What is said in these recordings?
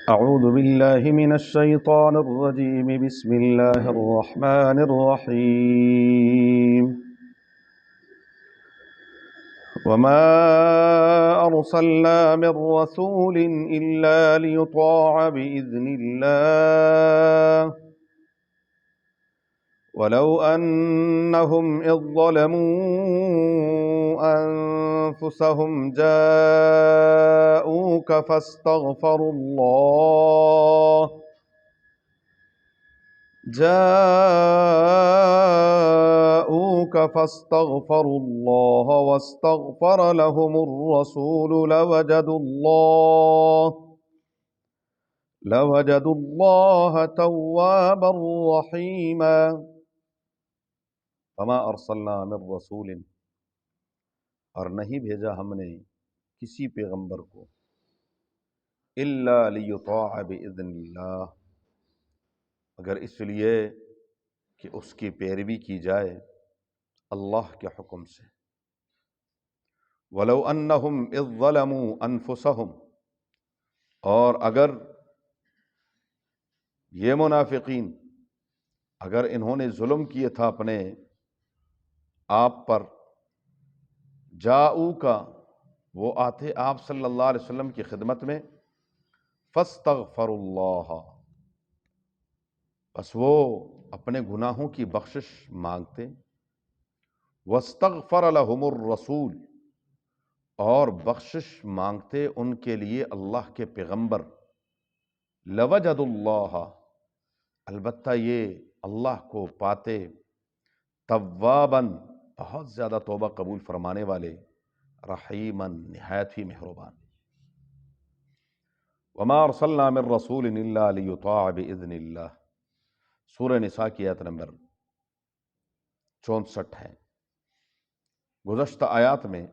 أعوذ بالله من الشيطان الرجيم بسم الله الرحمن الرحيم وما أرسلنا من رسول إلا ليطاع بإذن الله ولو أنهم إذ ظلموا أنفسهم جاءوك فاستغفروا الله واستغفر لهم الرسول لوجدوا الله توابا رحيما فما ارسلنا من رسول، اور نہیں بھیجا ہم نے کسی پیغمبر کو، الا لیطاع باذن اللہ، مگر اس لیے کہ اس کی پیروی کی جائے اللہ کے حکم سے۔ وَلَوْ أَنَّهُمْ إِذ ظَلَمُوا أَنفُسَهُمْ، اور اگر یہ منافقین، اگر انہوں نے ظلم کیا تھا اپنے آپ پر، جاؤکا، وہ آتے آپ صلی اللہ علیہ وسلم کی خدمت میں، فاستغفروا اللہ، بس وہ اپنے گناہوں کی بخشش مانگتے، واستغفر لهم الرسول، اور بخشش مانگتے ان کے لیے اللہ کے پیغمبر، لوجدوا اللہ، البتہ یہ اللہ کو پاتے، تواباً، بہت زیادہ توبہ قبول فرمانے والے، رحیماً، نہایت ہی مہربان۔ وما ارسلنا من رسول الا لیطاع باذن اللہ، سورہ نساء کی آیت نمبر 64 ہے۔ گزشتہ آیات میں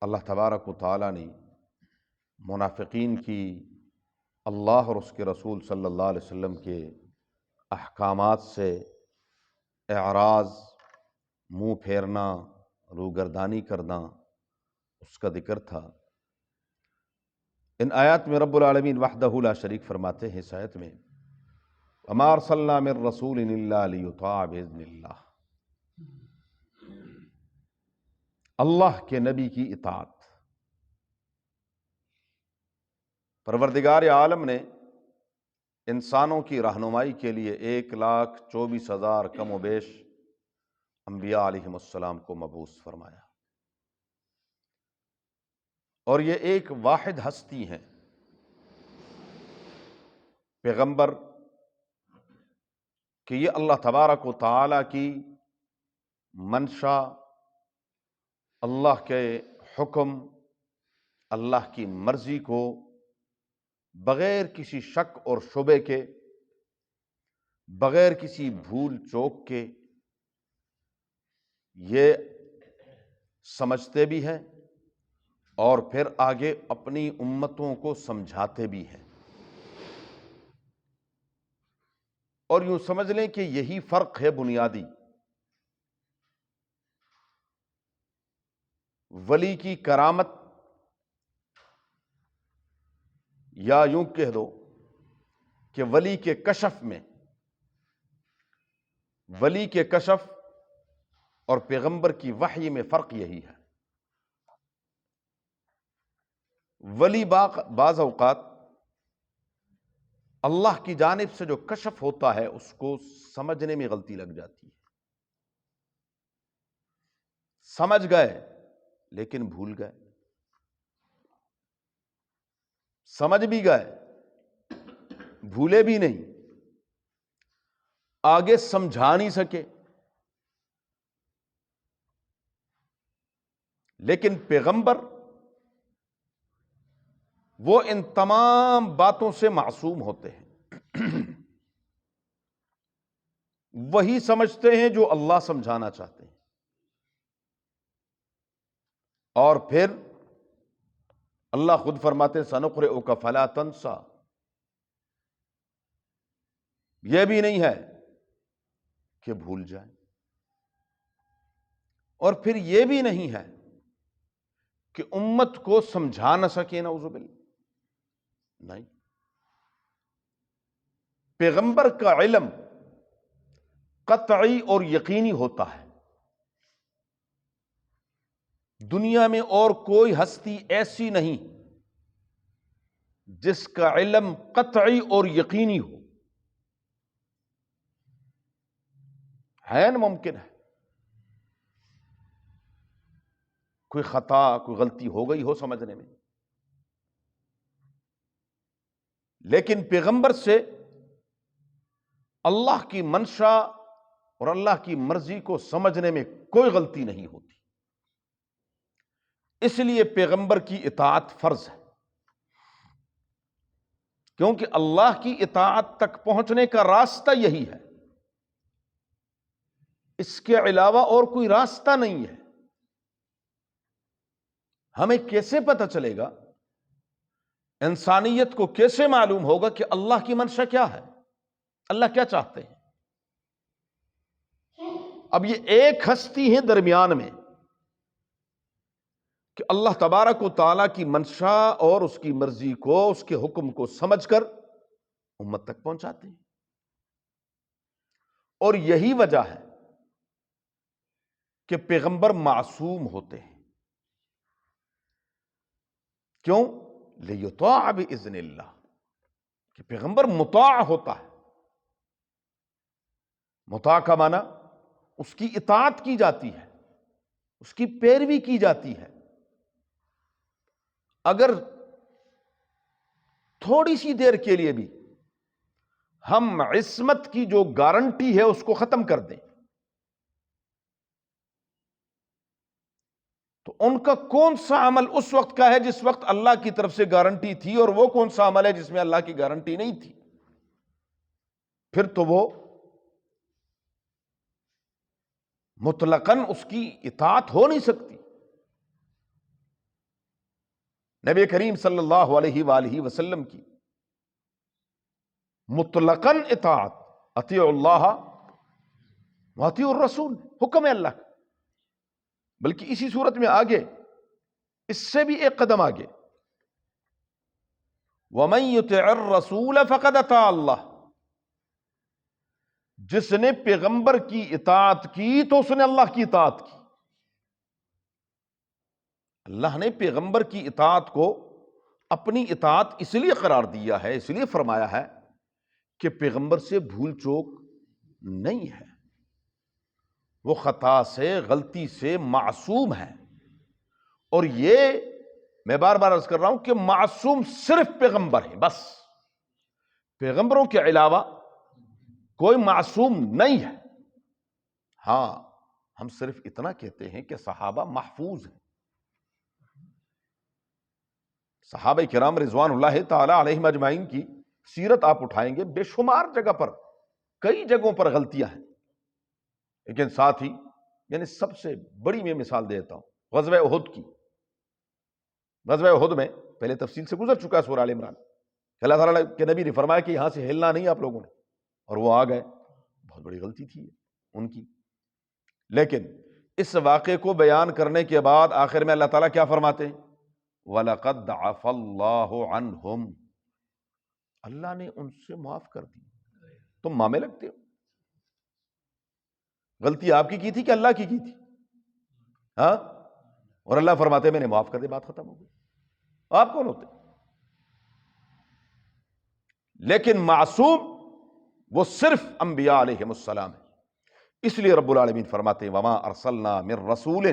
اللہ تبارک و تعالیٰ نے منافقین کی اللہ اور اس کے رسول صلی اللہ علیہ وسلم کے احکامات سے اعراض، منہ پھیرنا، روگردانی کرنا، اس کا ذکر تھا۔ ان آیات میں رب العالمین وحدہ لا شریک فرماتے ہیں اس آیت میں، وما ارسلنا من رسول الا لیطاع باذن اللہ، اللہ کے نبی کی اطاعت۔ پروردگار عالم نے انسانوں کی رہنمائی کے لیے 1,24,000 کم و بیش انبیاء علیہم السلام کو مبعوث فرمایا، اور یہ ایک واحد ہستی ہیں، پیغمبر، کہ یہ اللہ تبارک و تعالیٰ کی منشا، اللہ کے حکم، اللہ کی مرضی کو بغیر کسی شک اور شبے کے، بغیر کسی بھول چوک کے یہ سمجھتے بھی ہیں اور پھر آگے اپنی امتوں کو سمجھاتے بھی ہیں۔ اور یوں سمجھ لیں کہ یہی فرق ہے بنیادی ولی کی کرامت، یا یوں کہہ دو کہ ولی کے کشف میں، ولی کے کشف اور پیغمبر کی وحی میں فرق یہی ہے۔ ولی بعض اوقات اللہ کی جانب سے جو کشف ہوتا ہے اس کو سمجھنے میں غلطی لگ جاتی ہے، سمجھ گئے لیکن بھول گئے، سمجھ بھی گئے بھولے بھی نہیں، آگے سمجھا نہیں سکے۔ لیکن پیغمبر وہ ان تمام باتوں سے معصوم ہوتے ہیں، وہی سمجھتے ہیں جو اللہ سمجھانا چاہتے ہیں، اور پھر اللہ خود فرماتے ہیں سنقرئک فلا تنسى، یہ بھی نہیں ہے کہ بھول جائیں، اور پھر یہ بھی نہیں ہے کہ امت کو سمجھا نہ سکے، نعوذ باللہ۔ نہیں، پیغمبر کا علم قطعی اور یقینی ہوتا ہے۔ دنیا میں اور کوئی ہستی ایسی نہیں جس کا علم قطعی اور یقینی ہو، ہے نا؟ ممکن ہے کوئی خطا، کوئی غلطی ہو گئی ہو سمجھنے میں، لیکن پیغمبر سے اللہ کی منشا اور اللہ کی مرضی کو سمجھنے میں کوئی غلطی نہیں ہوتی، اس لیے پیغمبر کی اطاعت فرض ہے، کیونکہ اللہ کی اطاعت تک پہنچنے کا راستہ یہی ہے، اس کے علاوہ اور کوئی راستہ نہیں ہے۔ ہمیں کیسے پتہ چلے گا، انسانیت کو کیسے معلوم ہوگا کہ اللہ کی منشا کیا ہے، اللہ کیا چاہتے ہیں؟ اب یہ ایک ہستی ہے درمیان میں کہ اللہ تبارک و تعالیٰ کی منشا اور اس کی مرضی کو، اس کے حکم کو سمجھ کر امت تک پہنچاتے ہیں، اور یہی وجہ ہے کہ پیغمبر معصوم ہوتے ہیں۔ کیوں؟ لیطاع باذن اللہ، کہ پیغمبر مطاع ہوتا ہے۔ مطاع کا معنی اس کی اطاعت کی جاتی ہے، اس کی پیروی کی جاتی ہے۔ اگر تھوڑی سی دیر کے لیے بھی ہم عصمت کی جو گارنٹی ہے اس کو ختم کر دیں تو ان کا کون سا عمل اس وقت کا ہے جس وقت اللہ کی طرف سے گارنٹی تھی، اور وہ کون سا عمل ہے جس میں اللہ کی گارنٹی نہیں تھی؟ پھر تو وہ مطلقاً اس کی اطاعت ہو نہیں سکتی۔ نبی کریم صلی اللہ علیہ وآلہ وسلم کی مطلقاً اطاعت، اطیعوا اللہ واطیعوا الرسول، حکم ہے اللہ کا، بلکہ اسی صورت میں آگے اس سے بھی ایک قدم آگے، وَمَن يُطِعِ الرَّسُولَ فَقَدْ أَطَاعَ اللَّهَ، جس نے پیغمبر کی اطاعت کی تو اس نے اللہ کی اطاعت کی۔ اللہ نے پیغمبر کی اطاعت کو اپنی اطاعت اس لیے قرار دیا ہے، اس لیے فرمایا ہے کہ پیغمبر سے بھول چوک نہیں ہے، وہ خطا سے، غلطی سے معصوم ہے۔ اور یہ میں بار بار عرض کر رہا ہوں کہ معصوم صرف پیغمبر ہے، بس پیغمبروں کے علاوہ کوئی معصوم نہیں ہے۔ ہاں، ہم صرف اتنا کہتے ہیں کہ صحابہ محفوظ ہیں۔ صحابہ کرام رضوان اللہ تعالی علیہم اجمعین کی سیرت آپ اٹھائیں گے، بے شمار جگہ پر، کئی جگہوں پر غلطیاں ہیں، لیکن ساتھ ہی یعنی سب سے بڑی میں مثال دیتا ہوں غزوہ احد کی۔ غزوہ احد میں پہلے تفصیل سے گزر چکا ہے سورہ آل عمران، اللہ تعالیٰ کے نبی نے فرمایا کہ یہاں سے ہلنا نہیں آپ لوگوں نے، اور وہ آ گئے۔ بہت بڑی غلطی تھی ان کی، لیکن اس واقعے کو بیان کرنے کے بعد آخر میں اللہ تعالیٰ کیا فرماتے ہیں؟ وَلَقَدْ عَفَا اللَّهُ عَنْهُمْ، اللہ نے ان سے معاف کر دی۔ تم مامے لگتے ہو، غلطی آپ کی تھی کہ اللہ کی تھی؟ ہاں، اور اللہ فرماتے میں نے معاف کر دی، بات ختم ہو گئی۔ آپ کون ہوتے؟ لیکن معصوم وہ صرف انبیاء علیہم السلام ہے، اس لیے رب العالمین فرماتے ہیں وما ارسلنا من رسول،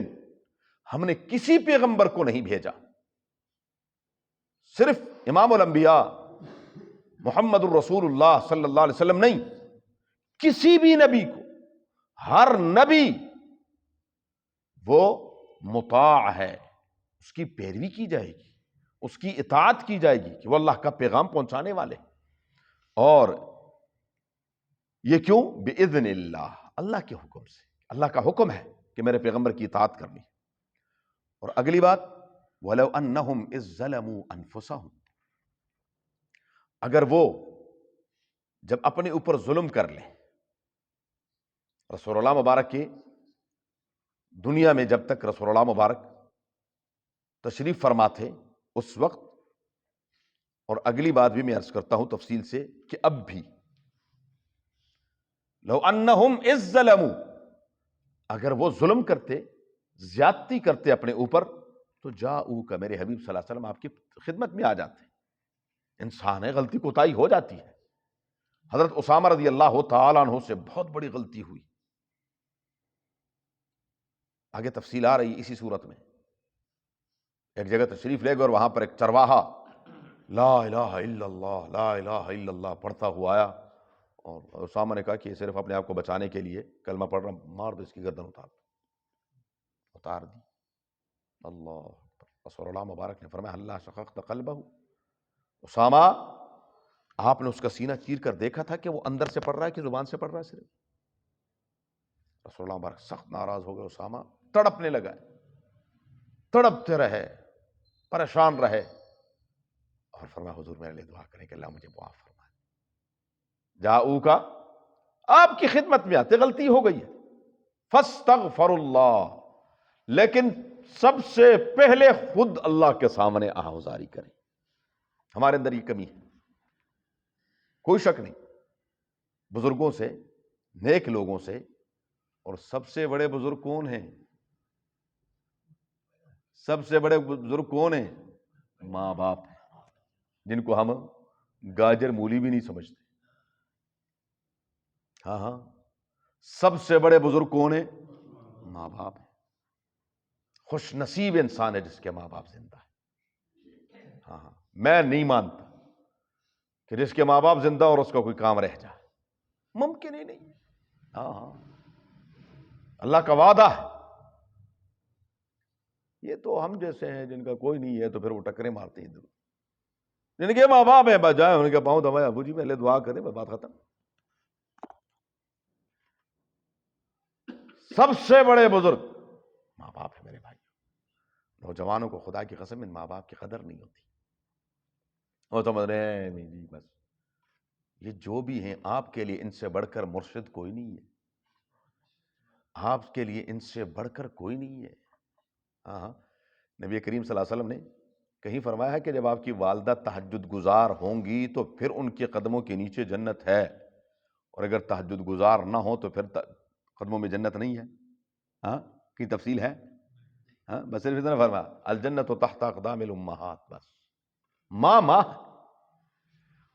ہم نے کسی پیغمبر کو نہیں بھیجا، صرف امام الانبیاء محمد الرسول اللہ صلی اللہ علیہ وسلم نہیں، کسی بھی نبی کو، ہر نبی وہ مطاع ہے، اس کی پیروی کی جائے گی، اس کی اطاعت کی جائے گی کہ وہ اللہ کا پیغام پہنچانے والے۔ اور یہ کیوں؟ بِإِذْنِ اللہ، اللہ کے حکم سے، اللہ کا حکم ہے کہ میرے پیغمبر کی اطاعت کرنی۔ اور اگلی بات وَلَوْ أَنَّهُمْ إِذْ ظَلَمُوا أَنفُسَهُمْ، اگر وہ جب اپنے اوپر ظلم کر لیں، رسول اللہ مبارک کی دنیا میں جب تک رسول اللہ مبارک تشریف فرما تھے اس وقت اور اگلی بات بھی میں عرض کرتا ہوں تفصیل سے کہ اب بھی لو انہم اذ ظلموا، اگر وہ ظلم کرتے، زیادتی کرتے اپنے اوپر، تو جاؤک، میرے حبیب صلی اللہ علیہ وسلم آپ کی خدمت میں آ جاتے۔ انسان ہے، غلطی کوتاہی ہو جاتی ہے۔ حضرت اسامہ رضی اللہ تعالیٰ عنہ سے بہت بڑی غلطی ہوئی، آگے تفصیل آ رہی اسی صورت میں۔ ایک جگہ تشریف لے گئے اور وہاں پر ایک چرواہا لا الہ الا اللہ لا الہ الا اللہ پڑھتا ہوا آیا، اور اسامہ نے کہا کہ یہ صرف اپنے آپ کو بچانے کے لیے کلمہ پڑھ رہا، مار دو اس کی گردن، اتار دی۔ اللہ رسول اللہ مبارک نے فرمایا اللہ شققت قلبہ، اسامہ آپ نے اس کا سینہ چیر کر دیکھا تھا کہ وہ اندر سے پڑھ رہا ہے کہ زبان سے پڑھ رہا ہے صرف؟ رسول اللہ مبارک سخت ناراض ہو گئے، اسامہ تڑپنے لگا، تڑپتے رہے، پریشان رہے، اور فرمایا حضور میرے لیے دعا کریں کہ اللہ مجھے معاف فرمائے۔ جاؤ کا آپ کی خدمت میں آتے، غلطی ہو گئی ہے، فاستغفر اللہ، لیکن سب سے پہلے خود اللہ کے سامنے آہوزاری کریں۔ ہمارے اندر یہ کمی ہے، کوئی شک نہیں، بزرگوں سے، نیک لوگوں سے، اور سب سے بڑے بزرگ کون ہیں؟ سب سے بڑے بزرگ کون ہیں؟ ماں باپ، جن کو ہم گاجر مولی بھی نہیں سمجھتے۔ ہاں ہاں، سب سے بڑے بزرگ کون ہیں؟ ماں باپ ہیں۔ خوش نصیب انسان ہے جس کے ماں باپ زندہ ہے۔ ہاں ہاں، میں نہیں مانتا کہ جس کے ماں باپ زندہ اور اس کا کوئی کام رہ جائے، ممکن ہی نہیں۔ ہاں ہاں، اللہ کا وعدہ ہے۔ یہ تو ہم جیسے ہیں جن کا کوئی نہیں ہے تو پھر وہ ٹکرے مارتے ہیں ادھر، جن کے ماں باپ ہیں بجائے ان کے پاؤں دبائے، ابو جی پہلے دعا کریں، بات ختم۔ سب سے بڑے بزرگ ماں باپ ہیں میرے بھائی۔ نوجوانوں کو خدا کی قسم ان ماں باپ کی قدر نہیں ہوتی، وہ سمجھ رہے ہیں نہیں جی بس یہ جو بھی ہیں آپ کے لیے ان سے بڑھ کر مرشد کوئی نہیں ہے، آپ کے لیے ان سے بڑھ کر کوئی نہیں ہے۔ ہاں ہاں، نبی کریم صلی اللہ علیہ وسلم نے کہیں فرمایا ہے کہ جب آپ کی والدہ تہجد گزار ہوں گی تو پھر ان کے قدموں کے نیچے جنت ہے، اور اگر تہجد گزار نہ ہو تو پھر قدموں میں جنت نہیں ہے۔ ہاں کی تفصیل ہے، ہاں بس صرف اتنا فرمایا الجنت تحت اقدام الامہات، بس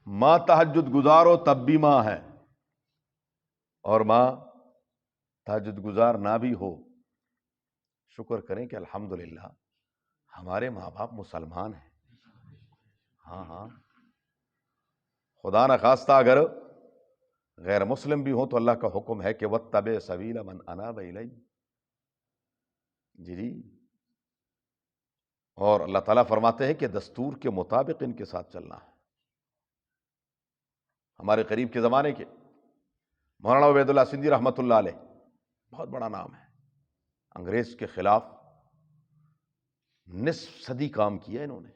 ماں تہجد گزار ہو تب بھی ماں ہے، اور ماں تہجد گزار نہ بھی ہو، شکر کریں کہ الحمدللہ ہمارے ماں باپ مسلمان ہیں۔ ہاں ہاں، خدا نہ خواستہ اگر غیر مسلم بھی ہوں تو اللہ کا حکم ہے کہ واتبع سبیل من اناب الی، جی، اور اللہ تعالیٰ فرماتے ہیں کہ دستور کے مطابق ان کے ساتھ چلنا ہے۔ ہمارے قریب کے زمانے کے مولانا عبید اللہ سندھی رحمۃ اللہ علیہ، بہت بڑا نام ہے، انگریز کے خلاف نصف صدی کام کیا انہوں نے،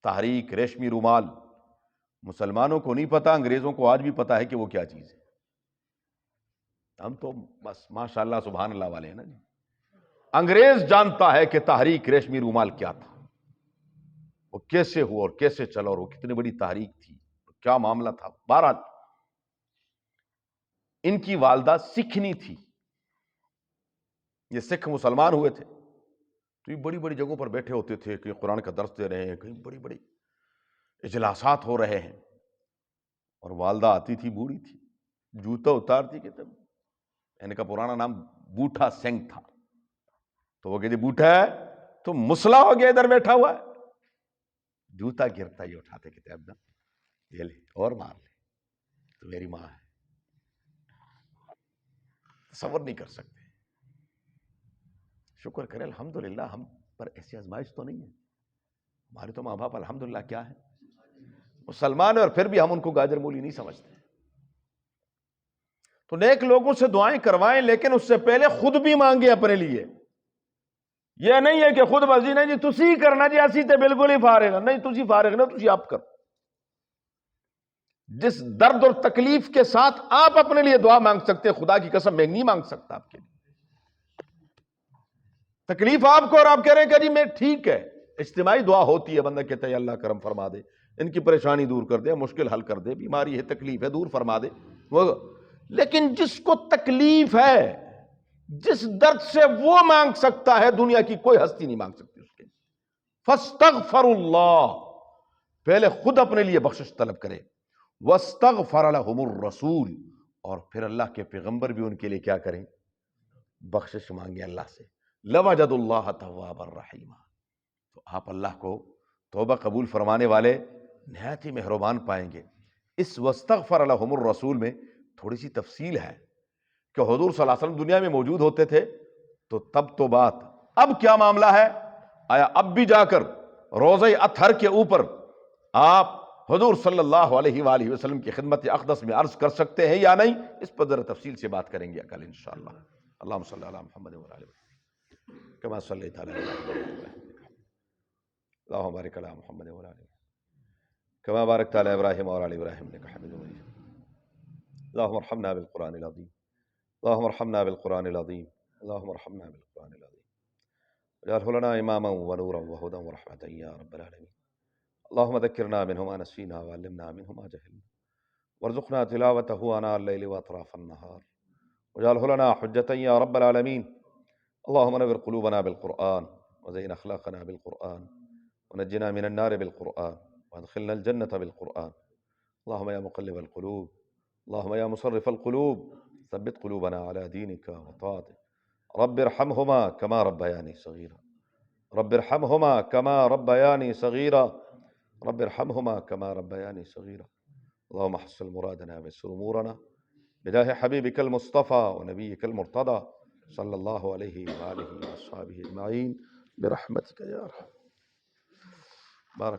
تحریک ریشمی رومال، مسلمانوں کو نہیں پتا، انگریزوں کو آج بھی پتا ہے کہ وہ کیا چیز ہے۔ ہم تو بس ماشاء اللہ سبحان اللہ والے ہیں نا جی۔ انگریز جانتا ہے کہ تحریک ریشمی رومال کیا تھا، وہ کیسے ہوا اور کیسے چلا، اور وہ کتنی بڑی تحریک تھی، کیا معاملہ تھا۔ بہرحال ان کی والدہ سکھنی تھی، یہ سکھ مسلمان ہوئے تھے تو یہ بڑی بڑی جگہوں پر بیٹھے ہوتے تھے، کہیں قرآن کا درس دے رہے ہیں، کہیں بڑی بڑی اجلاسات ہو رہے ہیں، اور والدہ آتی تھی، بوڑھی تھی، جوتا اتارتی کہ تب ان کا پرانا نام بوٹھا سنگھ تھا، تو وہ کہتے بوٹھا ہے تو مسلح ہو گیا ادھر بیٹھا ہوا ہے، جوتا گرتا ہی اٹھاتے کہتے اب یہ لے اور مار لے، تو میری ماں ہے۔ تصور نہیں کر سکتے۔ شکر کریں الحمدللہ ہم پر ایسی آزمائش تو نہیں ہے، ہمارے تو ماں باپ الحمدللہ کیا ہے، مسلمان ہیں، اور پھر بھی ہم ان کو گاجر مولی نہیں سمجھتے۔ تو نیک لوگوں سے دعائیں کروائیں، لیکن اس سے پہلے خود بھی مانگے اپنے لیے۔ یہ نہیں ہے کہ خود بازی نہیں جی تسی کرنا جی اسی تے بالکل ہی فارغ نہیں، تسی فارغ نہ تسی آپ کرو۔ جس درد اور تکلیف کے ساتھ آپ اپنے لیے دعا مانگ سکتے ہیں، خدا کی قسم میں نہیں مانگ سکتا آپ کے لیے۔ تکلیف آپ کو اور آپ کہہ رہے ہیں کہ جی میں ٹھیک ہے، اجتماعی دعا ہوتی ہے، بندہ کہتا ہے اللہ کرم فرما دے، ان کی پریشانی دور کر دے، مشکل حل کر دے، بیماری ہے، تکلیف ہے، دور فرما دے وہ۔ لیکن جس کو تکلیف ہے، جس درد سے وہ مانگ سکتا ہے، دنیا کی کوئی ہستی نہیں مانگ سکتی اس کے۔ فاستغفر اللہ، پہلے خود اپنے لیے بخشش طلب کرے، واستغفر لهم الرسول، اور پھر اللہ کے پیغمبر بھی ان کے لیے کیا کریں؟ بخشش مانگے اللہ سے۔ لوجد اللہ توابا رحیما، تو آپ اللہ کو توبہ قبول فرمانے والے نہایت ہی مہربان پائیں گے۔ اس واستغفر لهم الرسول میں تھوڑی سی تفصیل ہے کہ حضور صلی اللہ علیہ وسلم دنیا میں موجود ہوتے تھے تو تب تو بات، اب کیا معاملہ ہے؟ آیا اب بھی جا کر روضہ اطہر کے اوپر آپ حضور صلی اللہ علیہ وآلہ وسلم کی خدمت اقدس میں عرض کر سکتے ہیں یا نہیں؟ اس پر ذرا تفصیل سے بات کریں گے کل انشاءاللہ۔ اللہم صلی علی محمد وعلی آل محمد کما صلیت علی ابراہیم، اللہم بارک علی محمد وعلی آل محمد کما بارکت علی ابراہیم وعلی آل ابراہیم انک حمید مجید۔ اللہم ارحمنا بالقرآن العظیم، اللہم ارحمنا بالقرآن العظیم، اللہم ارحمنا بالقرآن العظیم واجعلہ لنا اماما ونورا وہدی ورحمۃ یا رب العالمین۔ اللہم ذکرنا منہ ما نسینا وعلمنا منہ ما جہلنا وارزقنا تلاوتہ آناء اللیل واطراف النہار واجعلہ لنا حجۃ یا رب العالمین۔ اللہم نور قلوبنا بالقرآن وزین اخلاقنا بالقرآن ونجنا من النار بالقرآن وادخلنا الجنة بالقرآن۔ اللہم یا مقلب القلوب، اللہم یا مصرف القلوب، ثبت قلوبنا على دینک وطاعتک۔ رب ارحمہما کما ربیانی صغیرا، رب ارحمہما کما ربیانی صغیرا، رب ارحمہما کما ربیانی صغیرا۔ اللہم حصل مرادنا ویسر امورنا بجاہ حبیبک المصطفیٰ ونبیک المرتضی صلی اللہ علیہ وآلہ وصحبہ اجمعین برحمتک یا ارحم۔ بارک